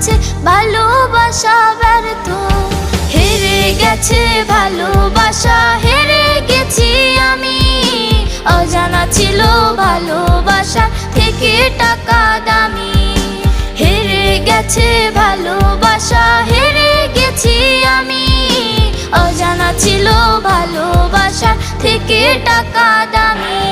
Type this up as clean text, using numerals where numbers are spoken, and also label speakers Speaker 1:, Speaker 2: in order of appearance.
Speaker 1: গেছে ভালোবাসা ব্যর্থ, হেরে গেছে ভালোবাসা, হেরে গেছি আমি। অজানা ছিল ভালোবাসা থেকে টাকা দামি, হেরে গেছে ভালোবাসা, হেরে গেছি আমি। অজানা ছিল ভালোবাসা থেকে টাকা দামি।